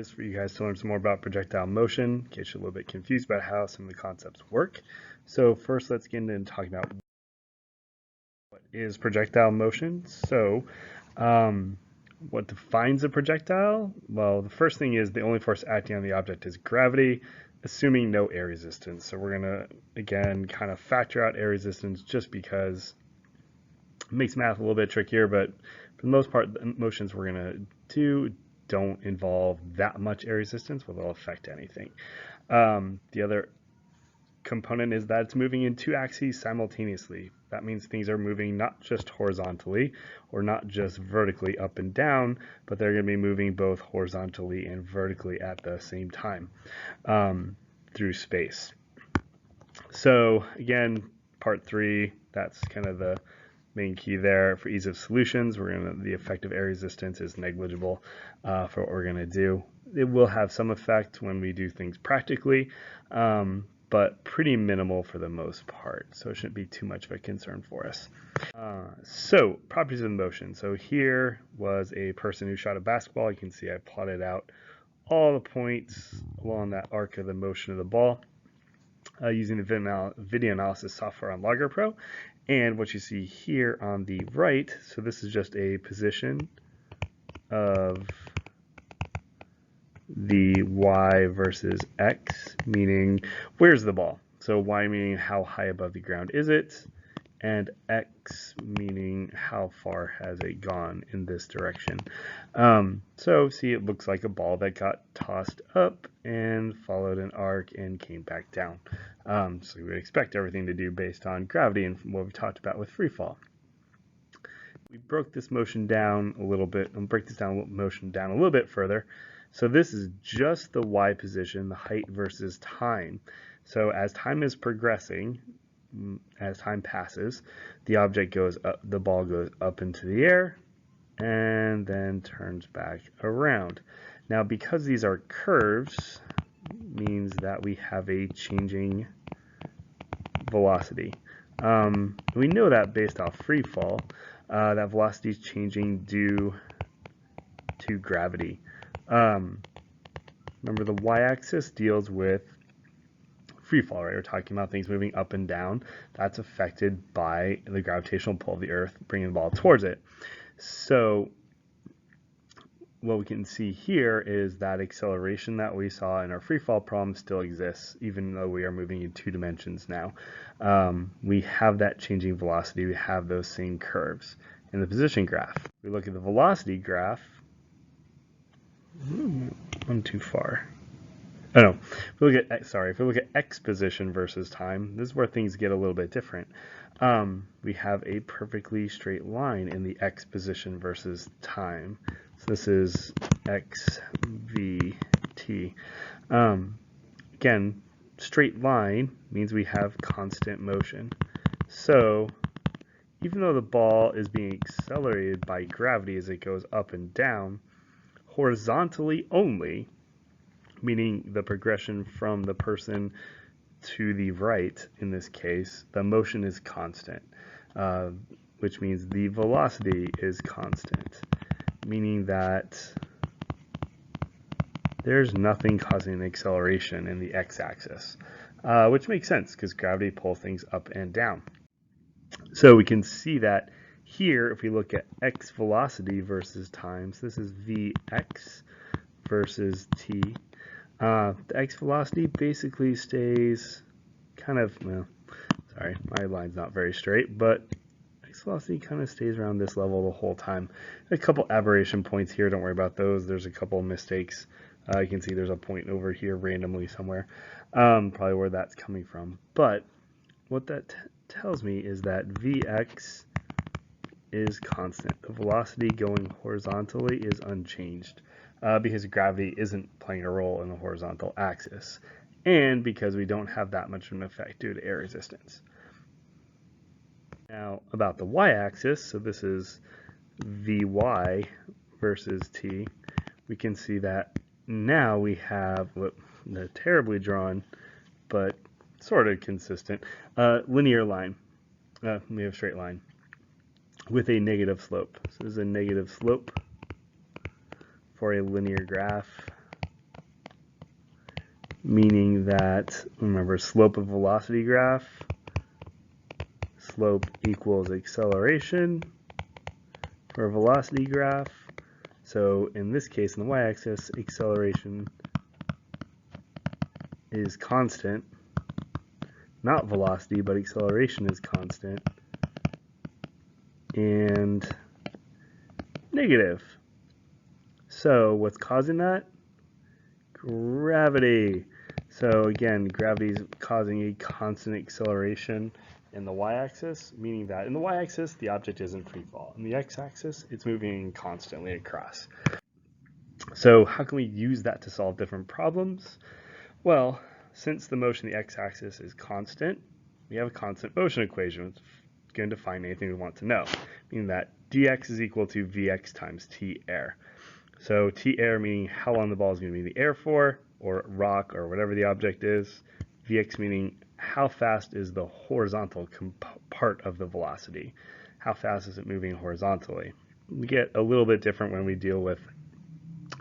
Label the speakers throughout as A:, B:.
A: is for you guys to learn some more about projectile motion, in case you're a little bit confused about how some of the concepts work. So first, let's get into talking about what is projectile motion. So what defines a projectile? Well, the first thing is the only force acting on the object is gravity, assuming no air resistance. So we're going to, again, kind of factor out air resistance just because it makes math a little bit trickier, but for the most part, the motions we're going to do don't involve that much air resistance where they'll affect anything. The other component is that it's moving in two axes simultaneously. That means things are moving not just horizontally or not just vertically up and down, but they're going to be moving both horizontally and vertically at the same time through space. So again, part 3, that's kind of the main key there. For ease of solutions, the effective air resistance is negligible for what we're going to do. It will have some effect when we do things practically, but pretty minimal for the most part, so it shouldn't be too much of a concern for us. So properties of motion. So here was a person who shot a basketball. You can see I plotted out all the points along that arc of the motion of the ball using the video analysis software on Logger Pro. And what you see here on the right, so this is just a position of the y versus x, meaning where's the ball? So y meaning how high above the ground is it, and x meaning how far has it gone in this direction. So see, it looks like a ball that got tossed up and followed an arc and came back down. So we would expect everything to do based on gravity and what we talked about with free fall. We broke this motion down a little bit, and break this motion down a little bit further. So this is just the y position, the height versus time. So as time is progressing, as time passes, the object goes up, the ball goes up into the air and then turns back around. Now, because these are curves, means that we have a changing velocity. We know that based off free fall, that velocity is changing due to gravity. Remember, the y-axis deals with free fall, right? We're talking about things moving up and down. That's affected by the gravitational pull of the Earth, bringing the ball towards it. So what we can see here is that acceleration that we saw in our free fall problem still exists, even though we are moving in 2 dimensions now. We have that changing velocity. We have those same curves in the position graph. We look at the velocity graph. One too far. Oh no, if we look at x position versus time, this is where things get a little bit different. We have a perfectly straight line in the x position versus time. So this is x v t. Again, straight line means we have constant motion. So even though the ball is being accelerated by gravity as it goes up and down, horizontally only, meaning the progression from the person to the right, in this case, the motion is constant, which means the velocity is constant, meaning that there's nothing causing an acceleration in the x-axis, which makes sense because gravity pulls things up and down. So we can see that here, if we look at x velocity versus time, so this is vx versus t. The x velocity basically stays kind of, well, sorry, my line's not very straight, but x velocity kind of stays around this level the whole time. A couple aberration points here, don't worry about those. There's a couple mistakes. You can see there's a point over here randomly somewhere, probably where that's coming from. But what that tells me is that vx is constant. The velocity going horizontally is unchanged because gravity isn't playing a role in the horizontal axis, and because we don't have that much of an effect due to air resistance. Now about the y-axis, so this is vy versus t, we can see that now we have the terribly drawn but sort of consistent linear line. We have a straight line with a negative slope. So this is a negative slope for a linear graph. meaning that, remember, slope of velocity graph, slope equals acceleration for a velocity graph. So in this case, in the y-axis, acceleration is constant, not velocity, but acceleration is constant, and negative. So what's causing that? Gravity. So again, gravity is causing a constant acceleration in the y-axis, meaning that in the y-axis, the object is in free fall. In the x-axis, it's moving constantly across. So how can we use that to solve different problems? Well, since the motion of the x-axis is constant, we have a constant motion equation. It's going to define anything we want to know, meaning that dx is equal to vx times t air. So t air meaning how long the ball is going to be in the air for, or rock, or whatever the object is. Vx meaning how fast is the horizontal part of the velocity. How fast is it moving horizontally? We get a little bit different when we deal with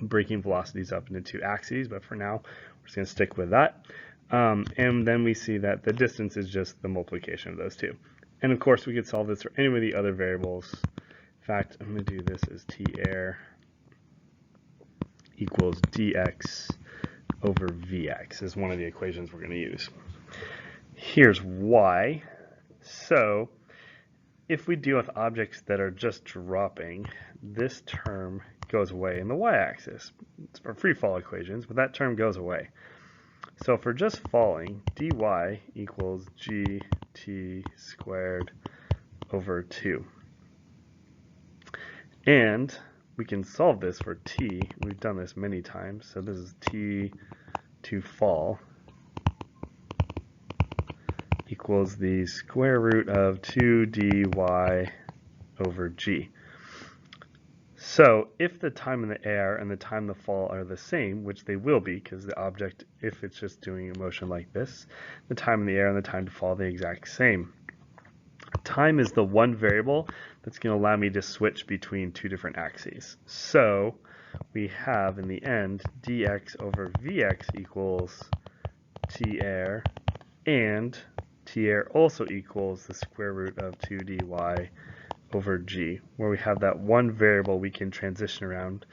A: breaking velocities up into two axes, but for now, we're just going to stick with that. And then we see that the distance is just the multiplication of those two. And of course, we could solve this for any of the other variables. In fact, I'm going to do this as t air equals dx over vx is one of the equations we're going to use. Here's why. So if we deal with objects that are just dropping, this term goes away in the y-axis. It's for free fall equations, but that term goes away. So for just falling, dy equals gt squared over 2. And we can solve this for t. We've done this many times. So this is t to fall equals the square root of 2 dy over g. So if the time in the air and the time in the fall are the same, which they will be because the object, if it's just doing a motion like this, the time in the air and the time to fall are the exact same. Time is the one variable that's going to allow me to switch between two different axes. So we have in the end dx over vx equals t air, and t air also equals the square root of 2 dy over g, where we have that one variable we can transition around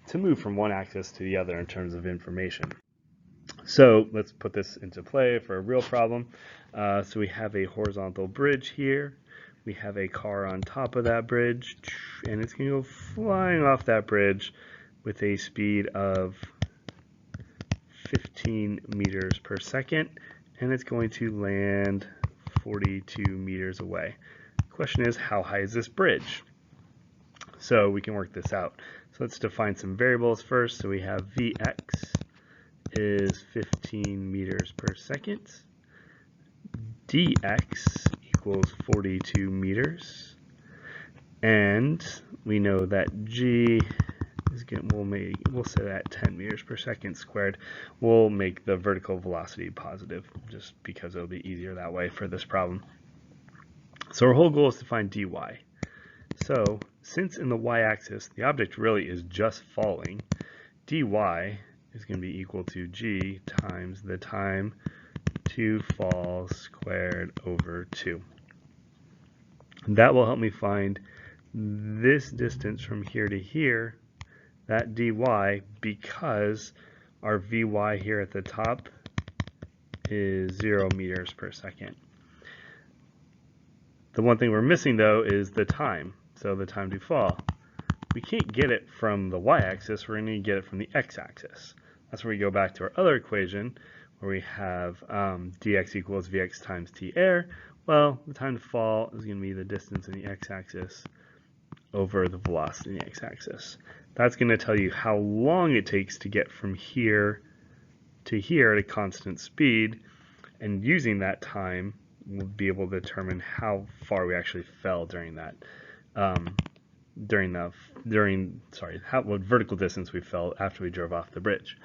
A: to move from one axis to the other in terms of information. So let's put this into play for a real problem. So we have a horizontal bridge here. We have a car on top of that bridge, and it's going to go flying off that bridge with a speed of 15 meters per second, and it's going to land 42 meters away. The question is, how high is this bridge? So we can work this out. So let's define some variables first. So we have Vx is 15 meters per second. Dx equals 42 meters. And we know that g is we'll set it at 10 meters per second squared. We'll make the vertical velocity positive just because it'll be easier that way for this problem. So our whole goal is to find dy. So since in the y-axis the object really is just falling, dy is going to be equal to g times the time to fall squared over 2. And that will help me find this distance from here to here, that dy, because our vy here at the top is 0 meters per second. The one thing we're missing though is the time, so the time to fall. We can't get it from the y-axis, we're going to get it from the x-axis. That's where we go back to our other equation where we have dx equals vx times t air. Well, the time to fall is going to be the distance in the x-axis over the velocity in the x-axis. That's going to tell you how long it takes to get from here to here at a constant speed, and using that time we'll be able to determine how far we actually fell during that what vertical distance we fell after we drove off the bridge.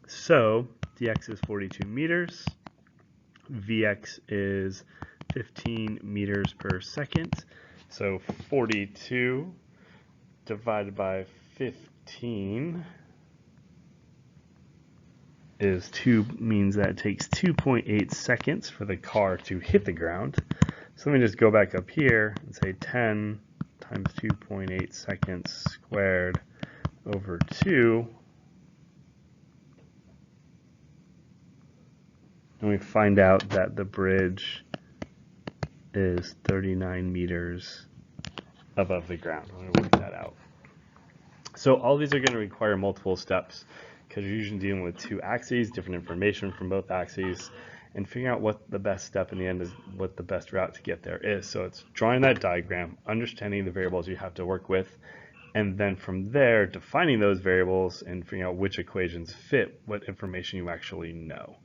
A: So dx is 42 meters, vx is 15 meters per second, so 42 divided by 15 is 2 means that it takes 2.8 seconds for the car to hit the ground. So let me just go back up here and say 10 times 2.8 seconds squared over 2. And we find out that the bridge is 39 meters above the ground. I'm going to work that out. So all these are going to require multiple steps because you're usually dealing with two axes, different information from both axes, and figuring out what the best step in the end is, what the best route to get there is. So it's drawing that diagram, understanding the variables you have to work with, and then from there defining those variables and figuring out which equations fit what information you actually know.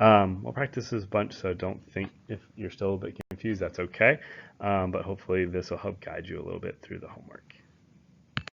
A: We'll practice this a bunch, so don't think if you're still a bit confused, that's okay. But hopefully this will help guide you a little bit through the homework.